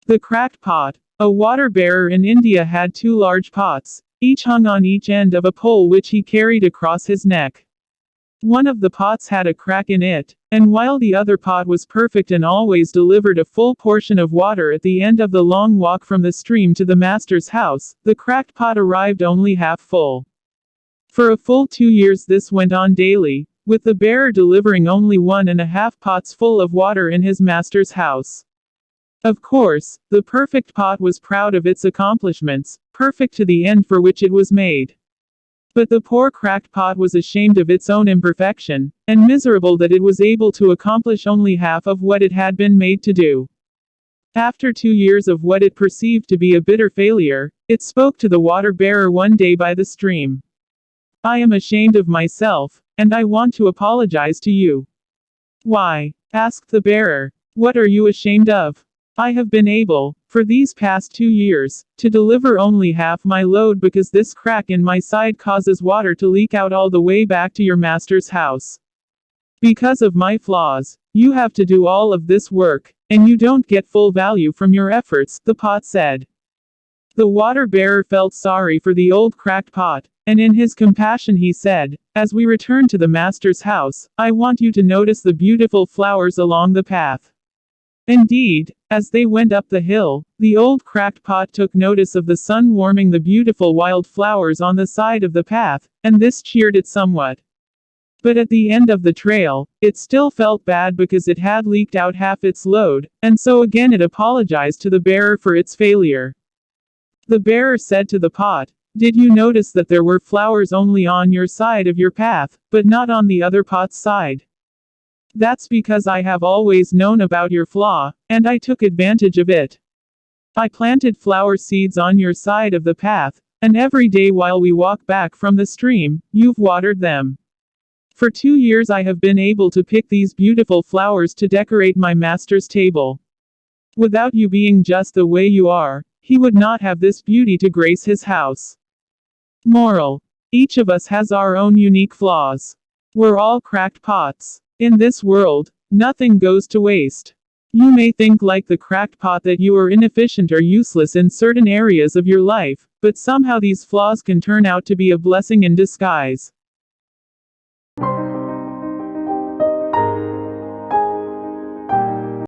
The cracked pot. A water bearer in India had two large pots, each hung on each end of a pole which he carried across his neck. One of the pots had a crack in it, and while the other pot was perfect and always delivered a full portion of water at the end of the long walk from the stream to the master's house, the cracked pot arrived only half full. For a full 2 years this went on daily, with the bearer delivering only 1.5 pots full of water in his master's house. Of course, the perfect pot was proud of its accomplishments, perfect to the end for which it was made. But the poor cracked pot was ashamed of its own imperfection, and miserable that it was able to accomplish only half of what it had been made to do. After 2 years of what it perceived to be a bitter failure, it spoke to the water bearer one day by the stream. "I am ashamed of myself, and I want to apologize to you." "Why?" asked the bearer. "What are you ashamed of?" "I have been able, for these past 2 years, to deliver only half my load because this crack in my side causes water to leak out all the way back to your master's house. Because of my flaws, you have to do all of this work, and you don't get full value from your efforts," the pot said. The water bearer felt sorry for the old cracked pot, and in his compassion he said, "As we return to the master's house, I want you to notice the beautiful flowers along the path." Indeed, as they went up the hill, the old cracked pot took notice of the sun warming the beautiful wild flowers on the side of the path, and this cheered it somewhat. But at the end of the trail, it still felt bad because it had leaked out half its load, and so again it apologized to the bearer for its failure. The bearer said to the pot, "Did you notice that there were flowers only on your side of your path, but not on the other pot's side? That's because I have always known about your flaw, and I took advantage of it. I planted flower seeds on your side of the path, and every day while we walk back from the stream, you've watered them. For 2 years I have been able to pick these beautiful flowers to decorate my master's table. Without you being just the way you are, he would not have this beauty to grace his house." Moral: each of us has our own unique flaws. We're all cracked pots. In this world, nothing goes to waste. You may think like the cracked pot that you are inefficient or useless in certain areas of your life, but somehow these flaws can turn out to be a blessing in disguise.